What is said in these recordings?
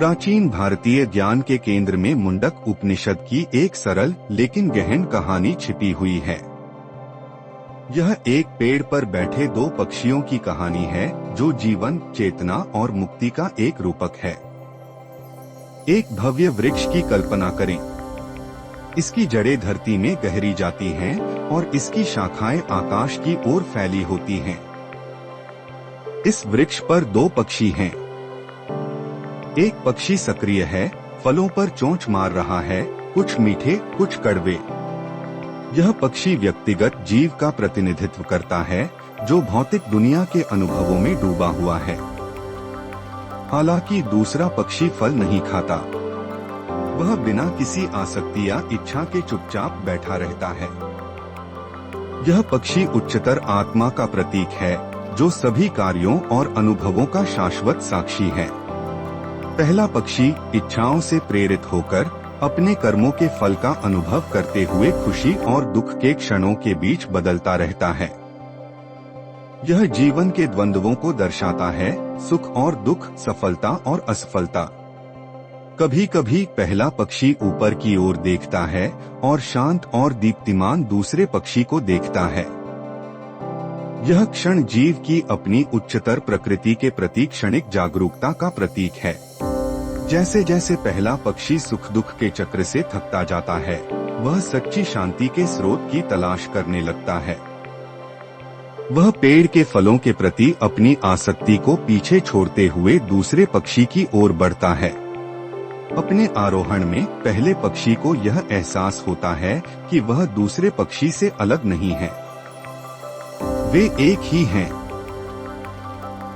प्राचीन भारतीय ज्ञान के केंद्र में मुंडक उपनिषद की एक सरल लेकिन गहन कहानी छिपी हुई है। यह एक पेड़ पर बैठे दो पक्षियों की कहानी है जो जीवन, चेतना और मुक्ति का एक रूपक है। एक भव्य वृक्ष की कल्पना करें। इसकी जड़ें धरती में गहरी जाती हैं और इसकी शाखाएं आकाश की ओर फैली होती हैं। इस वृक्ष पर दो पक्षी हैं। एक पक्षी सक्रिय है, फलों पर चोंच मार रहा है, कुछ मीठे कुछ कड़वे। यह पक्षी व्यक्तिगत जीव का प्रतिनिधित्व करता है जो भौतिक दुनिया के अनुभवों में डूबा हुआ है। हालांकि दूसरा पक्षी फल नहीं खाता, वह बिना किसी आसक्ति या इच्छा के चुपचाप बैठा रहता है। यह पक्षी उच्चतर आत्मा का प्रतीक है जो सभी कार्यों और अनुभवों का शाश्वत साक्षी है। पहला पक्षी इच्छाओं से प्रेरित होकर अपने कर्मों के फल का अनुभव करते हुए खुशी और दुख के क्षणों के बीच बदलता रहता है। यह जीवन के द्वंद्वों को दर्शाता है, सुख और दुख, सफलता और असफलता। कभी कभी पहला पक्षी ऊपर की ओर देखता है और शांत और दीप्तिमान दूसरे पक्षी को देखता है। यह क्षण जीव की अपनी उच्चतर प्रकृति के प्रति क्षणिक जागरूकता का प्रतीक है। जैसे जैसे पहला पक्षी सुख दुख के चक्र से थकता जाता है, वह सच्ची शांति के स्रोत की तलाश करने लगता है। वह पेड़ के फलों के प्रति अपनी आसक्ति को पीछे छोड़ते हुए दूसरे पक्षी की ओर बढ़ता है। अपने आरोहण में पहले पक्षी को यह एहसास होता है कि वह दूसरे पक्षी से अलग नहीं है, वे एक ही हैं।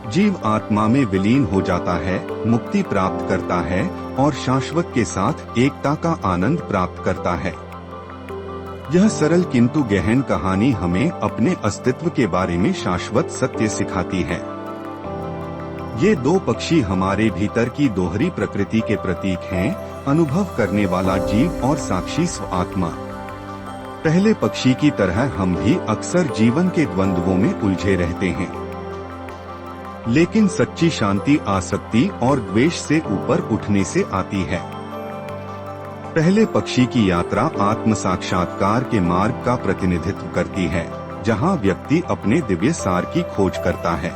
जीव आत्मा में विलीन हो जाता है, मुक्ति प्राप्त करता है और शाश्वत के साथ एकता का आनंद प्राप्त करता है। यह सरल किंतु गहन कहानी हमें अपने अस्तित्व के बारे में शाश्वत सत्य सिखाती है। ये दो पक्षी हमारे भीतर की दोहरी प्रकृति के प्रतीक हैं, अनुभव करने वाला जीव और साक्षी स्व आत्मा। पहले पक्षी की तरह हम भी अक्सर जीवन के द्वंद्वों में उलझे रहते हैं, लेकिन सच्ची शांति आसक्ति और द्वेष से ऊपर उठने से आती है। पहले पक्षी की यात्रा आत्म साक्षात्कार के मार्ग का प्रतिनिधित्व करती है, जहां व्यक्ति अपने दिव्य सार की खोज करता है।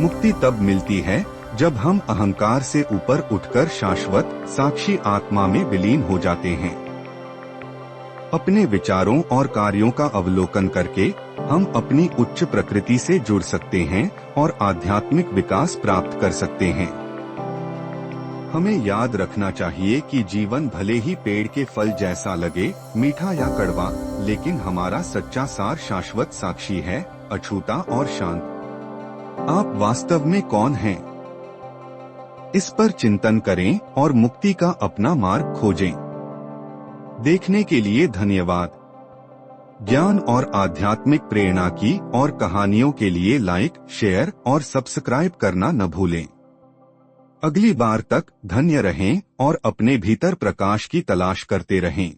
मुक्ति तब मिलती है जब हम अहंकार से ऊपर उठकर शाश्वत साक्षी आत्मा में विलीन हो जाते हैं। अपने विचारों और कार्यों का अवलोकन करके हम अपनी उच्च प्रकृति से जुड़ सकते हैं और आध्यात्मिक विकास प्राप्त कर सकते हैं। हमें याद रखना चाहिए कि जीवन भले ही पेड़ के फल जैसा लगे, मीठा या कड़वा, लेकिन हमारा सच्चा सार शाश्वत साक्षी है, अछूता और शांत। आप वास्तव में कौन हैं? इस पर चिंतन करें और मुक्ति का अपना मार्ग खोजें। देखने के लिए धन्यवाद। ज्ञान और आध्यात्मिक प्रेरणा की और कहानियों के लिए लाइक, शेयर और सब्सक्राइब करना न भूलें। अगली बार तक धन्य रहें और अपने भीतर प्रकाश की तलाश करते रहें।